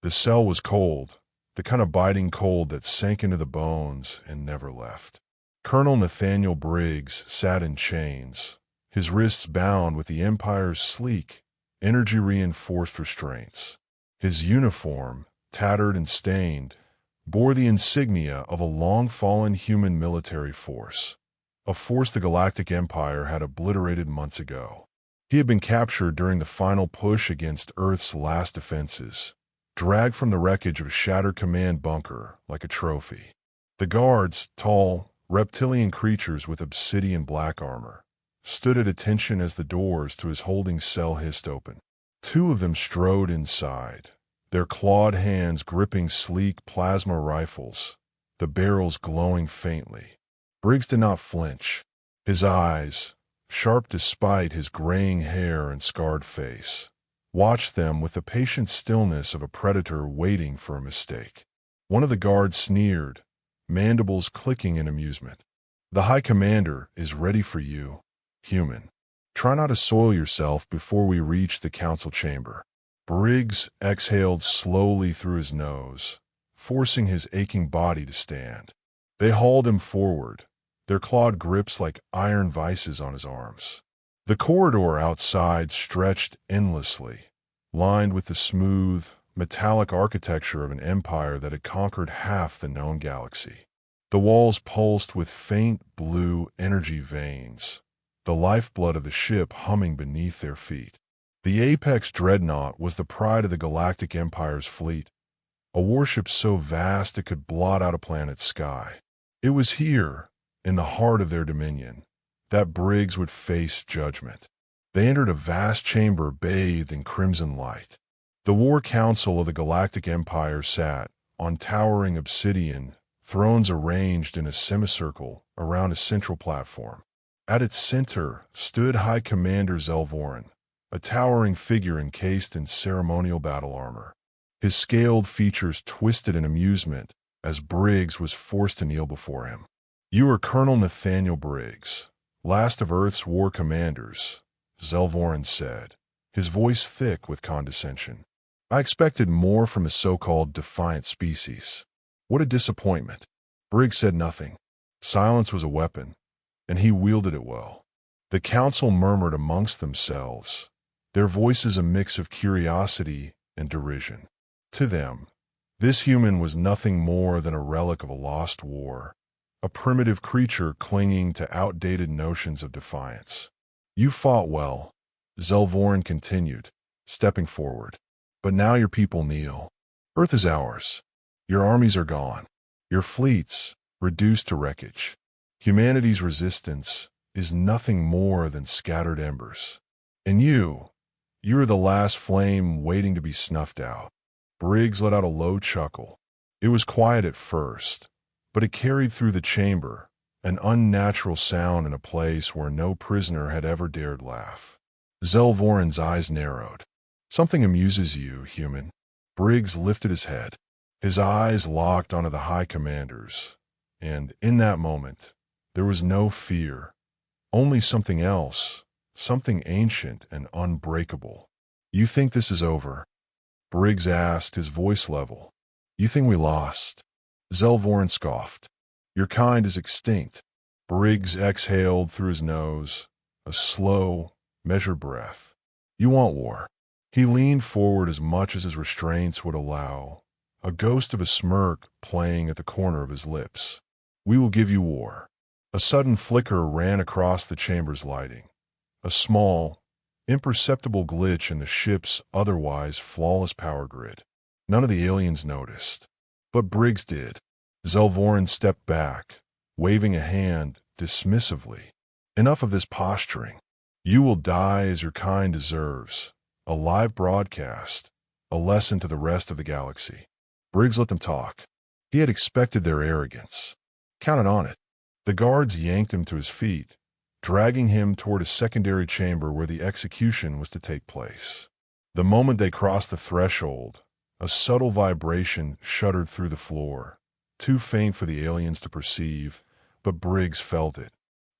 The cell was cold, the kind of biting cold that sank into the bones and never left. Colonel Nathaniel Briggs sat in chains, his wrists bound with the Empire's sleek, energy-reinforced restraints. His uniform, tattered and stained, bore the insignia of a long-fallen human military force, a force the Galactic Empire had obliterated months ago. He had been captured during the final push against Earth's last defenses, dragged from the wreckage of a shattered command bunker like a trophy. The guards, tall, reptilian creatures with obsidian black armor, stood at attention as the doors to his holding cell hissed open. Two of them strode inside, their clawed hands gripping sleek plasma rifles, the barrels glowing faintly. Briggs did not flinch. His eyes, sharp despite his graying hair and scarred face, watched them with the patient stillness of a predator waiting for a mistake. One of the guards sneered, mandibles clicking in amusement. "The High Commander is ready for you, human. Try not to soil yourself before we reach the council chamber." Briggs exhaled slowly through his nose, forcing his aching body to stand. They hauled him forward, their clawed grips like iron vices on his arms. The corridor outside stretched endlessly, lined with the smooth, metallic architecture of an empire that had conquered half the known galaxy. The walls pulsed with faint blue energy veins, the lifeblood of the ship humming beneath their feet. The Apex Dreadnought was the pride of the Galactic Empire's fleet, a warship so vast it could blot out a planet's sky. It was here, in the heart of their dominion, that Briggs would face judgment. They entered a vast chamber bathed in crimson light. The War Council of the Galactic Empire sat on towering obsidian thrones arranged in a semicircle around a central platform. At its center stood High Commander Xel'Voran, a towering figure encased in ceremonial battle armor. His scaled features twisted in amusement as Briggs was forced to kneel before him. "You are Colonel Nathaniel Briggs, last of Earth's war commanders," Xel'Voran said, his voice thick with condescension. "I expected more from a so-called defiant species. What a disappointment." Briggs said nothing. Silence was a weapon, and he wielded it well. The council murmured amongst themselves, their voices a mix of curiosity and derision. To them, this human was nothing more than a relic of a lost war, a primitive creature clinging to outdated notions of defiance. "You fought well," Xel'Voran continued, stepping forward. "But now your people kneel. Earth is ours. Your armies are gone. Your fleets, reduced to wreckage. Humanity's resistance is nothing more than scattered embers. And you are the last flame waiting to be snuffed out." Briggs let out a low chuckle. It was quiet at first, but it carried through the chamber, an unnatural sound in a place where no prisoner had ever dared laugh. Xel'Voran's eyes narrowed. "Something amuses you, human." Briggs lifted his head. His eyes locked onto the High Commander's, and in that moment, there was no fear, only something else, something ancient and unbreakable. "You think this is over?" Briggs asked, his voice level. "You think we lost?" Xel'Voran scoffed. "Your kind is extinct." Briggs exhaled through his nose, a slow, measured breath. "You want war." He leaned forward as much as his restraints would allow, a ghost of a smirk playing at the corner of his lips. "We will give you war." A sudden flicker ran across the chamber's lighting, a small, imperceptible glitch in the ship's otherwise flawless power grid. None of the aliens noticed, but Briggs did. Xel'Voran stepped back, waving a hand dismissively. "Enough of this posturing. You will die as your kind deserves. A live broadcast, a lesson to the rest of the galaxy." Briggs let them talk. He had expected their arrogance. Counted on it. The guards yanked him to his feet, dragging him toward a secondary chamber where the execution was to take place. The moment they crossed the threshold, a subtle vibration shuddered through the floor, too faint for the aliens to perceive, but Briggs felt it.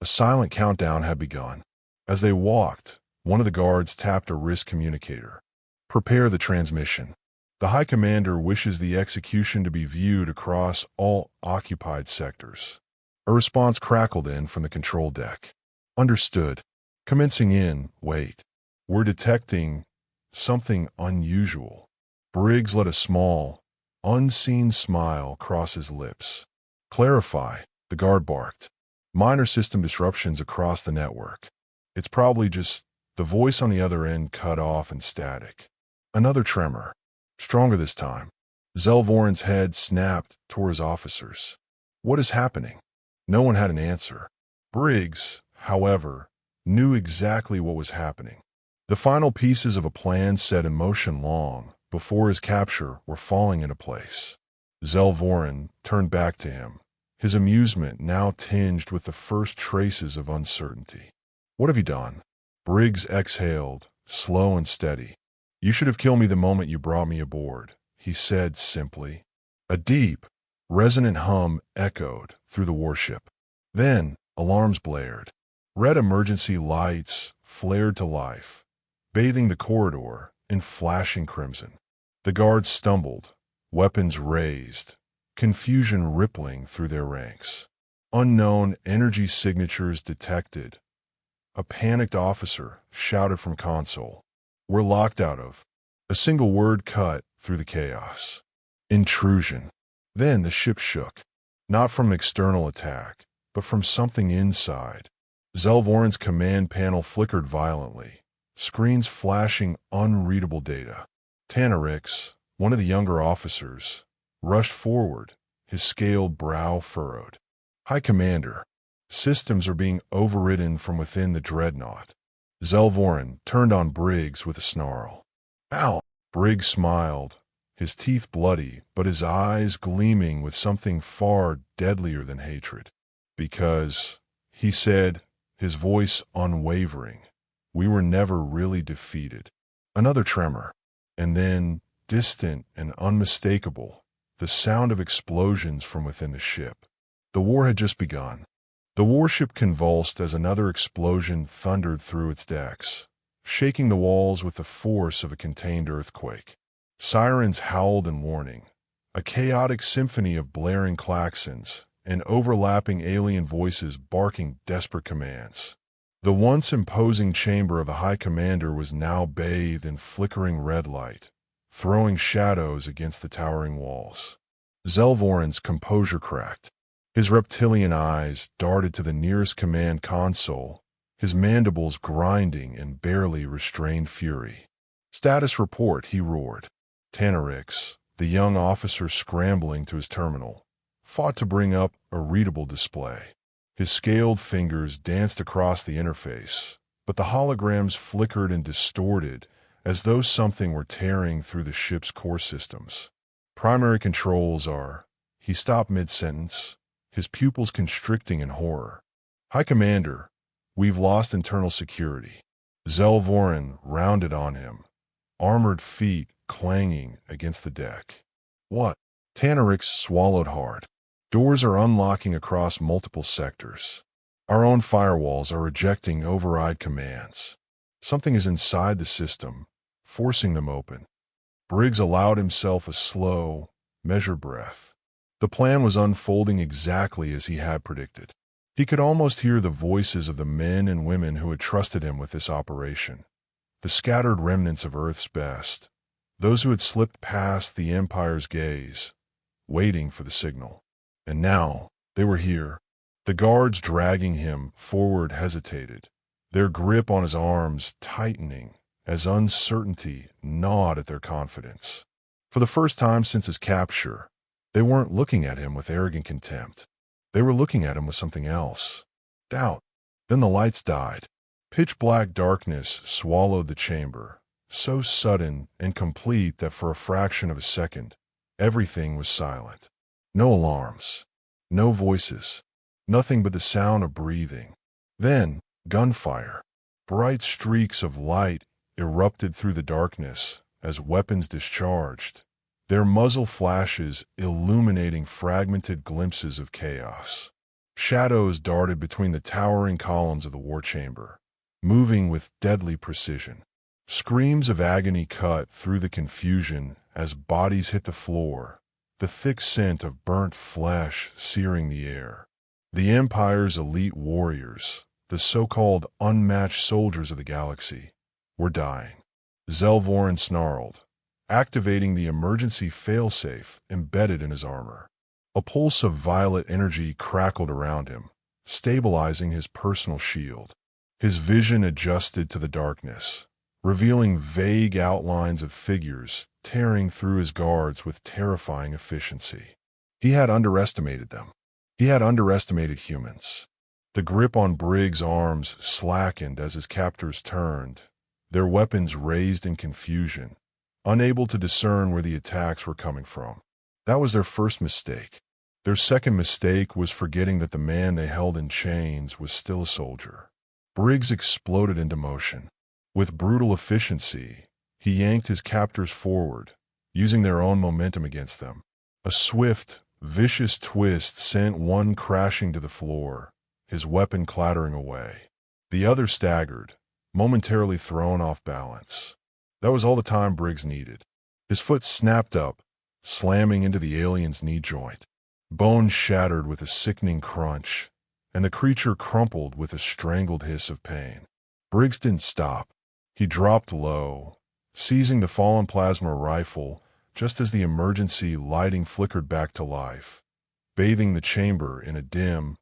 A silent countdown had begun. As they walked, one of the guards tapped a wrist communicator. "Prepare the transmission." The High Commander wishes the execution to be viewed across all occupied sectors. A response crackled in from the control deck. Understood. Commencing in, wait. We're detecting something unusual. Briggs let a small, unseen smile cross his lips. Clarify, the guard barked. Minor system disruptions across the network. It's probably just the voice on the other end cut off and static. Another tremor. Stronger this time. Xel'Voran's head snapped toward his officers. What is happening? No one had an answer. Briggs, however, knew exactly what was happening. The final pieces of a plan set in motion long before his capture were falling into place. Xel'Voran turned back to him, his amusement now tinged with the first traces of uncertainty. What have you done? Briggs exhaled, slow and steady. You should have killed me the moment you brought me aboard, he said simply. A deep, resonant hum echoed through the warship. Then, alarms blared. Red emergency lights flared to life, bathing the corridor in flashing crimson. The guards stumbled, weapons raised, confusion rippling through their ranks. Unknown energy signatures detected. A panicked officer shouted from console. We're locked out of. A single word cut through the chaos. Intrusion. Then the ship shook. Not from external attack, but from something inside. Xel'Voran's command panel flickered violently, screens flashing unreadable data. Tanarix, one of the younger officers, rushed forward, his scaled brow furrowed. High Commander, systems are being overridden from within the dreadnought. Xel'Voran turned on Briggs with a snarl. Ow! Briggs smiled, his teeth bloody, but his eyes gleaming with something far deadlier than hatred. Because, he said, his voice unwavering, we were never really defeated. Another tremor, and then, distant and unmistakable, the sound of explosions from within the ship. The war had just begun. The warship convulsed as another explosion thundered through its decks, shaking the walls with the force of a contained earthquake. Sirens howled in warning, a chaotic symphony of blaring klaxons and overlapping alien voices barking desperate commands. The once imposing chamber of the High Commander was now bathed in flickering red light, throwing shadows against the towering walls. Xel'Voran's composure cracked. His reptilian eyes darted to the nearest command console, his mandibles grinding in barely restrained fury. Status report, he roared. Tanarix, the young officer scrambling to his terminal, fought to bring up a readable display. His scaled fingers danced across the interface, but the holograms flickered and distorted as though something were tearing through the ship's core systems. Primary controls are... He stopped mid-sentence, his pupils constricting in horror. High Commander, we've lost internal security. Xel'Voran rounded on him, armored feet clanging against the deck. What? Tanarix swallowed hard. Doors are unlocking across multiple sectors. Our own firewalls are rejecting override commands. Something is inside the system, forcing them open. Briggs allowed himself a slow, measured breath. The plan was unfolding exactly as he had predicted. He could almost hear the voices of the men and women who had trusted him with this operation, the scattered remnants of Earth's best, those who had slipped past the Empire's gaze, waiting for the signal. And now, they were here. The guards dragging him forward hesitated, their grip on his arms tightening as uncertainty gnawed at their confidence. For the first time since his capture, they weren't looking at him with arrogant contempt. They were looking at him with something else. Doubt. Then the lights died. Pitch-black darkness swallowed the chamber, so sudden and complete that for a fraction of a second, everything was silent. No alarms. No voices. Nothing but the sound of breathing. Then, gunfire. Bright streaks of light erupted through the darkness as weapons discharged, their muzzle flashes illuminating fragmented glimpses of chaos. Shadows darted between the towering columns of the war chamber, moving with deadly precision. Screams of agony cut through the confusion as bodies hit the floor, the thick scent of burnt flesh searing the air. The Empire's elite warriors, the so-called unmatched soldiers of the galaxy, were dying. Xel'Voran snarled, activating the emergency failsafe embedded in his armor. A pulse of violet energy crackled around him, stabilizing his personal shield. His vision adjusted to the darkness, revealing vague outlines of figures tearing through his guards with terrifying efficiency. He had underestimated them. He had underestimated humans. The grip on Briggs' arms slackened as his captors turned, their weapons raised in confusion, unable to discern where the attacks were coming from. That was their first mistake. Their second mistake was forgetting that the man they held in chains was still a soldier. Briggs exploded into motion. With brutal efficiency, he yanked his captors forward, using their own momentum against them. A swift, vicious twist sent one crashing to the floor, his weapon clattering away. The other staggered, momentarily thrown off balance. That was all the time Briggs needed. His foot snapped up, slamming into the alien's knee joint. Bone shattered with a sickening crunch, and the creature crumpled with a strangled hiss of pain. Briggs didn't stop. He dropped low, seizing the fallen plasma rifle just as the emergency lighting flickered back to life, bathing the chamber in a dim,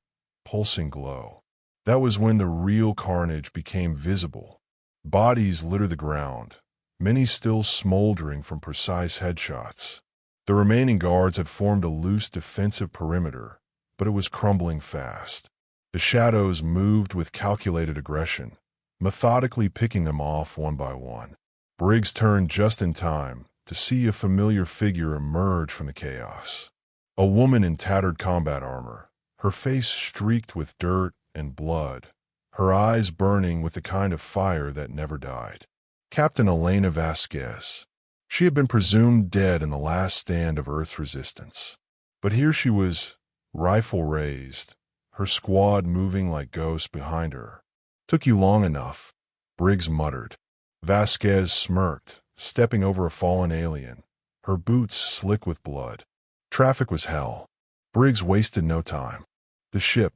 pulsing glow. That was when the real carnage became visible. Bodies littered the ground, many still smoldering from precise headshots. The remaining guards had formed a loose defensive perimeter, but it was crumbling fast. The shadows moved with calculated aggression, methodically picking them off one by one. Briggs turned just in time to see a familiar figure emerge from the chaos. A woman in tattered combat armor, her face streaked with dirt and blood, her eyes burning with the kind of fire that never died. Captain Elena Vasquez. She had been presumed dead in the last stand of Earth's resistance. But here she was, rifle raised, her squad moving like ghosts behind her. "Took you long enough," Briggs muttered. Vasquez smirked, stepping over a fallen alien, her boots slick with blood. Traffic was hell. Briggs wasted no time. "The ship."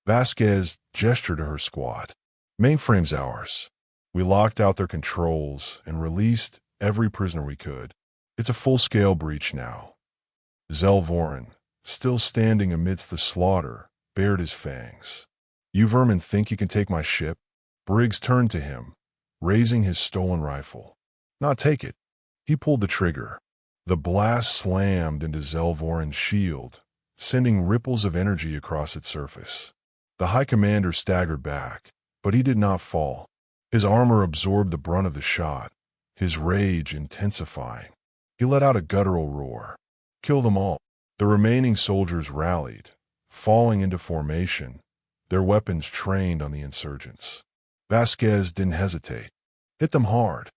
Vasquez gestured to her squad. "Mainframe's ours. We locked out their controls and released every prisoner we could. It's a full-scale breach now." Xel'Voran, still standing amidst the slaughter, bared his fangs. "You vermin think you can take my ship?" Briggs turned to him, raising his stolen rifle. "Not take it." He pulled the trigger. The blast slammed into Xel'Voran's shield, sending ripples of energy across its surface. The High Commander staggered back, but he did not fall. His armor absorbed the brunt of the shot, his rage intensifying. He let out a guttural roar. "Kill them all." The remaining soldiers rallied, falling into formation, their weapons trained on the insurgents. Vasquez didn't hesitate. "Hit them hard."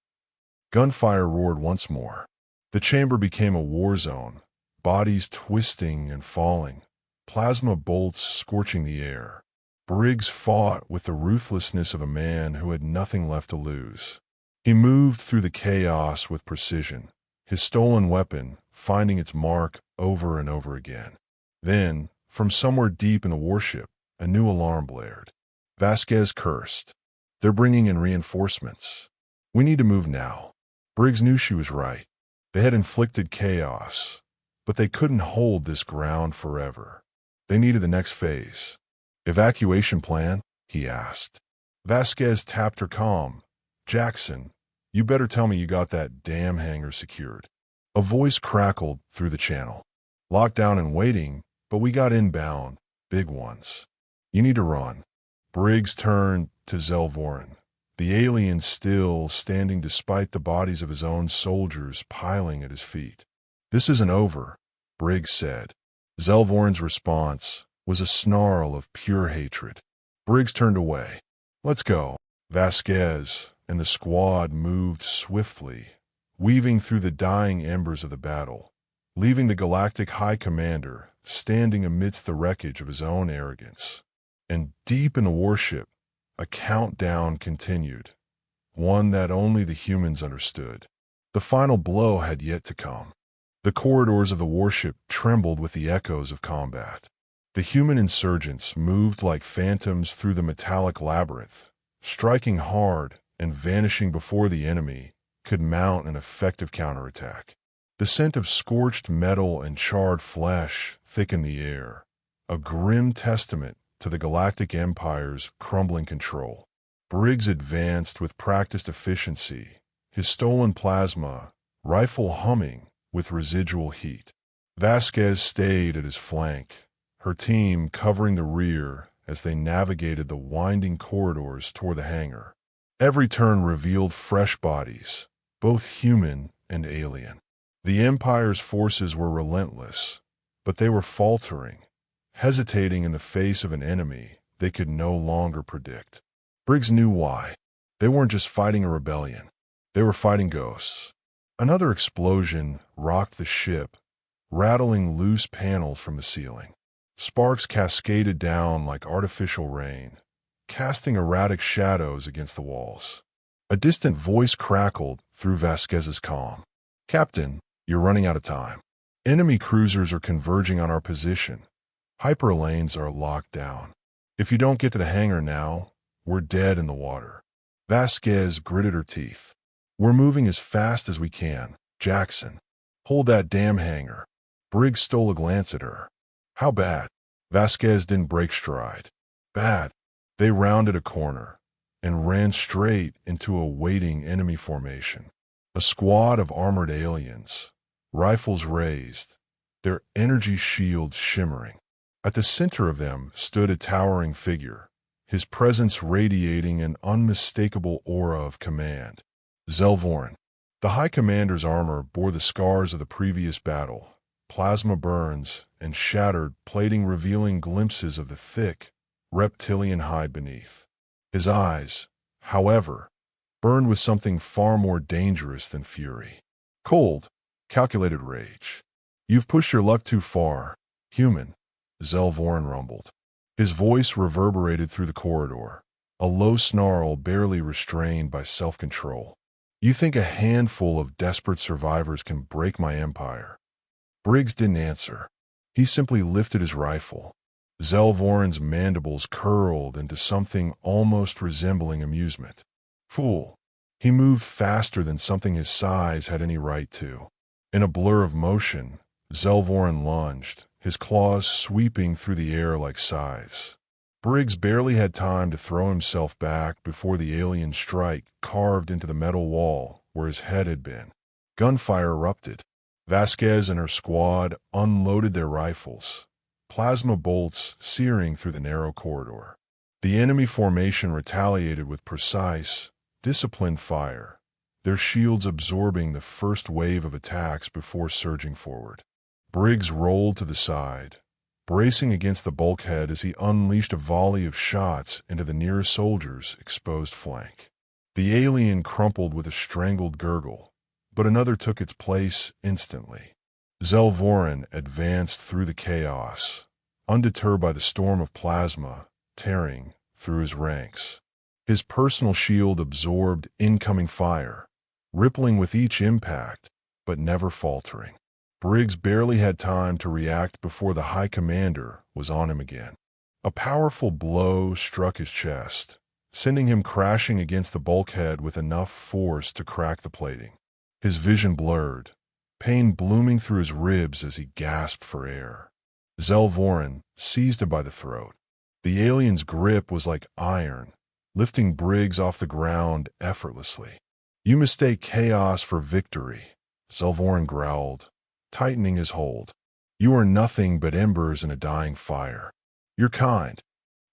Gunfire roared once more. The chamber became a war zone, bodies twisting and falling, plasma bolts scorching the air. Briggs fought with the ruthlessness of a man who had nothing left to lose. He moved through the chaos with precision, his stolen weapon finding its mark over and over again. Then, from somewhere deep in the warship, a new alarm blared. Vasquez cursed. "They're bringing in reinforcements. We need to move now." Briggs knew she was right. They had inflicted chaos, but they couldn't hold this ground forever. They needed the next phase. "Evacuation plan?" he asked. Vasquez tapped her comm. "Jackson, you better tell me you got that damn hangar secured." A voice crackled through the channel. "Lockdown and waiting, but we got inbound, big ones. You need to run." Briggs turned to Xel'Voran, the alien still standing despite the bodies of his own soldiers piling at his feet. "This isn't over," Briggs said. Xel'Voran's response was a snarl of pure hatred. Briggs turned away. "Let's go." Vasquez and the squad moved swiftly, weaving through the dying embers of the battle, leaving the Galactic High Commander standing amidst the wreckage of his own arrogance. And deep in the warship, a countdown continued. one that only the humans understood. The final blow had yet to come. The corridors of the warship trembled with the echoes of combat. The human insurgents moved like phantoms through the metallic labyrinth, striking hard and vanishing before the enemy could mount an effective counterattack. The scent of scorched metal and charred flesh thickened the air, a grim testament to the Galactic Empire's crumbling control. Briggs advanced with practiced efficiency, his stolen plasma rifle humming with residual heat. Vasquez stayed at his flank, her team covering the rear as they navigated the winding corridors toward the hangar. Every turn revealed fresh bodies, both human and alien. The Empire's forces were relentless, but they were faltering, hesitating in the face of an enemy they could no longer predict. Briggs knew why. They weren't just fighting a rebellion. They were fighting ghosts. Another explosion rocked the ship, rattling loose panels from the ceiling. Sparks cascaded down like artificial rain, casting erratic shadows against the walls. A distant voice crackled through Vasquez's comm. "Captain, you're running out of time. Enemy cruisers are converging on our position. Hyperlanes are locked down. If you don't get to the hangar now, we're dead in the water." Vasquez gritted her teeth. "We're moving as fast as we can. Jackson, hold that damn hangar." Briggs stole a glance at her. "How bad?" Vasquez didn't break stride. "Bad." They rounded a corner and ran straight into a waiting enemy formation. A squad of armored aliens, rifles raised, their energy shields shimmering. At the center of them stood a towering figure, his presence radiating an unmistakable aura of command. Xel'Voran. The High Commander's armor bore the scars of the previous battle, plasma burns and shattered plating revealing glimpses of the thick, reptilian hide beneath. His eyes, however, burned with something far more dangerous than fury. Cold, calculated rage. "You've pushed your luck too far, human," Xel'Voran rumbled. His voice reverberated through the corridor, a low snarl barely restrained by self-control. "You think a handful of desperate survivors can break my empire?" Briggs didn't answer. He simply lifted his rifle. Xel'Voran's mandibles curled into something almost resembling amusement. "Fool." He moved faster than something his size had any right to. In a blur of motion, Xel'Voran lunged, his claws sweeping through the air like scythes. Briggs barely had time to throw himself back before the alien strike carved into the metal wall where his head had been. Gunfire erupted. Vasquez and her squad unloaded their rifles, plasma bolts searing through the narrow corridor. The enemy formation retaliated with precise, disciplined fire, their shields absorbing the first wave of attacks before surging forward. Briggs rolled to the side, bracing against the bulkhead as he unleashed a volley of shots into the nearest soldier's exposed flank. The alien crumpled with a strangled gurgle, but another took its place instantly. Xel'Voran advanced through the chaos, undeterred by the storm of plasma tearing through his ranks. His personal shield absorbed incoming fire, rippling with each impact, but never faltering. Briggs barely had time to react before the High Commander was on him again. A powerful blow struck his chest, sending him crashing against the bulkhead with enough force to crack the plating. His vision blurred, pain blooming through his ribs as he gasped for air. Xel'Voran seized him by the throat. The alien's grip was like iron, lifting Briggs off the ground effortlessly. "You mistake chaos for victory," Xel'Voran growled, tightening his hold. "You are nothing but embers in a dying fire. You're kind."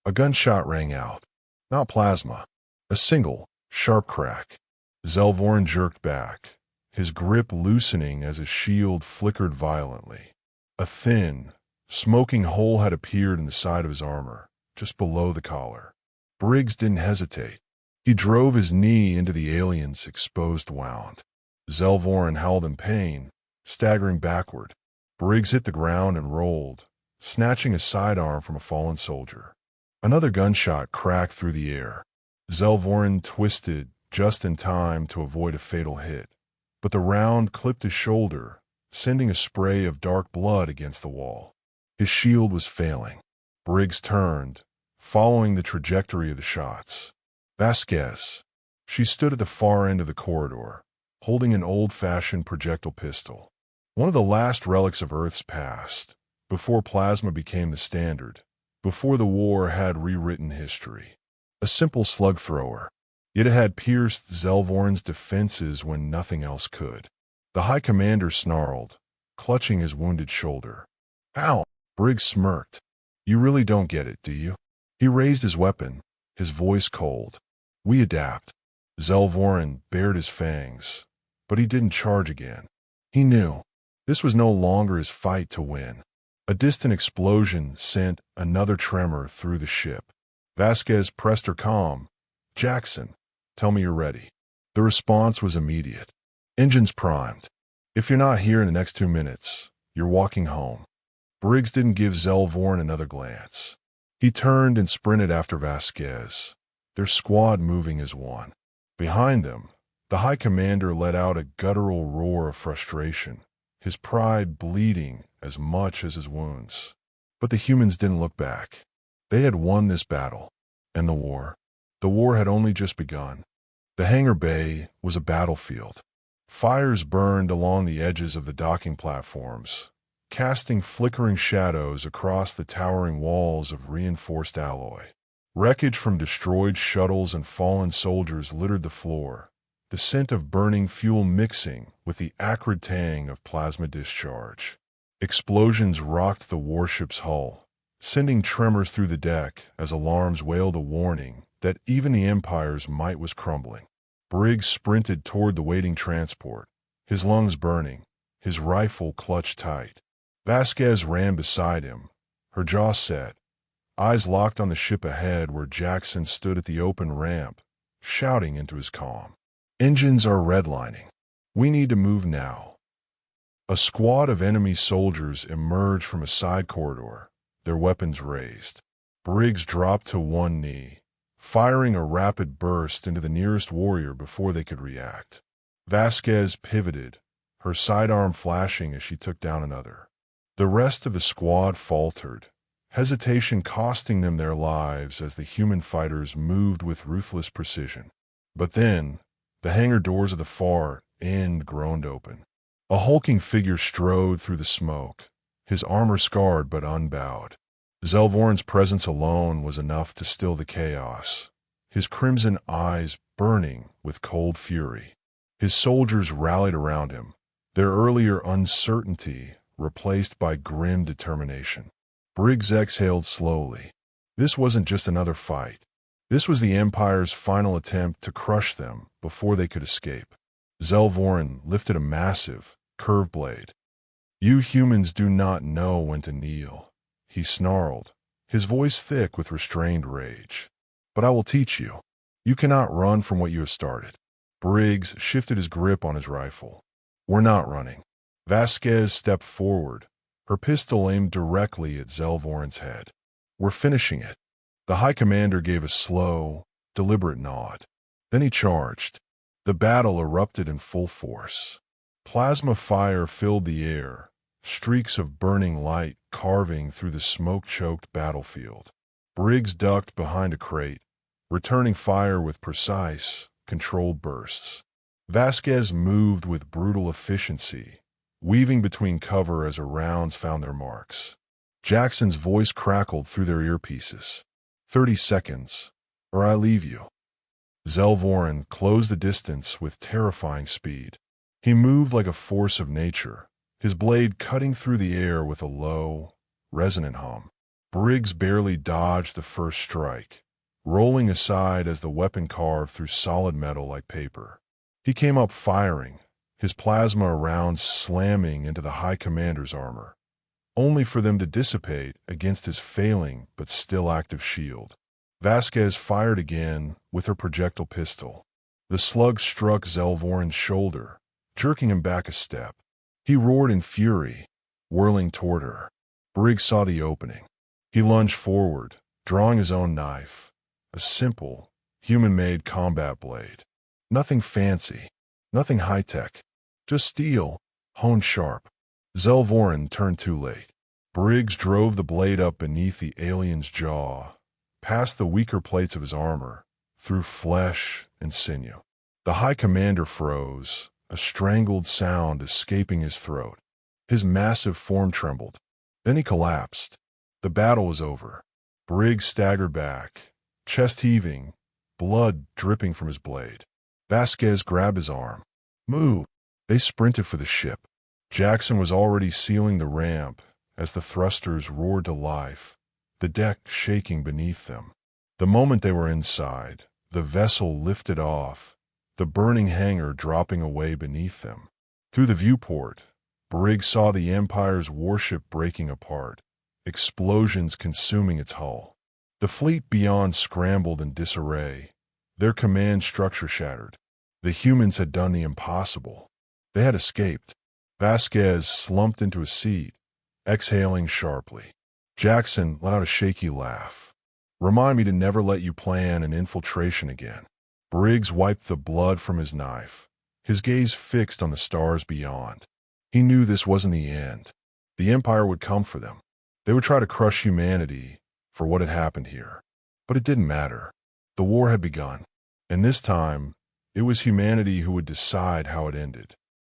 A gunshot rang out. Not plasma. A single, sharp crack. Xel'Voran jerked back, his grip loosening as his shield flickered violently. A thin, smoking hole had appeared in the side of his armor, just below the collar. Briggs didn't hesitate. He drove his knee into the alien's exposed wound. Xel'Voran howled in pain, staggering backward. Briggs hit the ground and rolled, snatching a sidearm from a fallen soldier. Another gunshot cracked through the air. Xel'Voran twisted, just in time to avoid a fatal hit. But the round clipped his shoulder, sending a spray of dark blood against the wall. His shield was failing. Briggs turned, following the trajectory of the shots. Vasquez. She stood at the far end of the corridor, holding an old-fashioned projectile pistol. One of the last relics of Earth's past, before plasma became the standard, before the war had rewritten history. A simple slug thrower, yet it had pierced Xel'Voran's defenses when nothing else could. The High Commander snarled, clutching his wounded shoulder. Ow! Briggs smirked. You really don't get it, do you? He raised his weapon, his voice cold. We adapt. Xel'Voran bared his fangs, but he didn't charge again. He knew this was no longer his fight to win. A distant explosion sent another tremor through the ship. Vasquez pressed her calm. Jackson, tell me you're ready. The response was immediate. Engines primed. If you're not here in the next 2 minutes, you're walking home. Briggs didn't give Xel'Voran another glance. He turned and sprinted after Vasquez, their squad moving as one. Behind them, the High Commander let out a guttural roar of frustration, his pride bleeding as much as his wounds. But the humans didn't look back. They had won this battle, and the war had only just begun. The hangar bay was a battlefield. Fires burned along the edges of the docking platforms, casting flickering shadows across the towering walls of reinforced alloy. Wreckage from destroyed shuttles and fallen soldiers littered the floor, the scent of burning fuel mixing with the acrid tang of plasma discharge. Explosions rocked the warship's hull, sending tremors through the deck as alarms wailed a warning that even the Empire's might was crumbling. Briggs sprinted toward the waiting transport, his lungs burning, his rifle clutched tight. Vasquez ran beside him, her jaw set, eyes locked on the ship ahead where Jackson stood at the open ramp, shouting into his comm. Engines are redlining. We need to move now. A squad of enemy soldiers emerged from a side corridor, their weapons raised. Briggs dropped to one knee, firing a rapid burst into the nearest warrior before they could react. Vasquez pivoted, her sidearm flashing as she took down another. The rest of the squad faltered, hesitation costing them their lives as the human fighters moved with ruthless precision. But then, the hangar doors of the far end groaned open. A hulking figure strode through the smoke, his armor scarred but unbowed. Xel'Voran's presence alone was enough to still the chaos, his crimson eyes burning with cold fury. His soldiers rallied around him, their earlier uncertainty replaced by grim determination. Briggs exhaled slowly. This wasn't just another fight. This was the Empire's final attempt to crush them before they could escape. Xel'Voran lifted a massive, curved blade. You humans do not know when to kneel, he snarled, his voice thick with restrained rage. But I will teach you. You cannot run from what you have started. Briggs shifted his grip on his rifle. We're not running. Vasquez stepped forward, her pistol aimed directly at Xel'Voran's head. We're finishing it. The High Commander gave a slow, deliberate nod. Then he charged. The battle erupted in full force. Plasma fire filled the air, streaks of burning light carving through the smoke-choked battlefield. Briggs ducked behind a crate, returning fire with precise, controlled bursts. Vasquez moved with brutal efficiency, weaving between cover as her rounds found their marks. Jackson's voice crackled through their earpieces. 30 seconds, or I leave you. Xel'Voran closed the distance with terrifying speed. He moved like a force of nature, his blade cutting through the air with a low, resonant hum. Briggs barely dodged the first strike, rolling aside as the weapon carved through solid metal like paper. He came up firing, his plasma rounds slamming into the High Commander's armor, only for them to dissipate against his failing but still active shield. Vasquez fired again with her projectile pistol. The slug struck Xel'Voran's shoulder, jerking him back a step. He roared in fury, whirling toward her. Briggs saw the opening. He lunged forward, drawing his own knife, a simple, human-made combat blade. Nothing fancy, nothing high-tech, just steel, honed sharp. Xel'Voran turned too late. Briggs drove the blade up beneath the alien's jaw, past the weaker plates of his armor, through flesh and sinew. The High Commander froze, a strangled sound escaping his throat. His massive form trembled. Then he collapsed. The battle was over. Briggs staggered back, chest heaving, blood dripping from his blade. Vasquez grabbed his arm. Move! They sprinted for the ship. Jackson was already sealing the ramp as the thrusters roared to life, the deck shaking beneath them. The moment they were inside, the vessel lifted off, the burning hangar dropping away beneath them. Through the viewport, Briggs saw the Empire's warship breaking apart, explosions consuming its hull. The fleet beyond scrambled in disarray, their command structure shattered. The humans had done the impossible. They had escaped. Vasquez slumped into a seat, exhaling sharply. Jackson let out a shaky laugh. Remind me to never let you plan an infiltration again. Briggs wiped the blood from his knife, his gaze fixed on the stars beyond. He knew this wasn't the end. The Empire would come for them. They would try to crush humanity for what had happened here. But it didn't matter. The war had begun, and this time, it was humanity who would decide how it ended.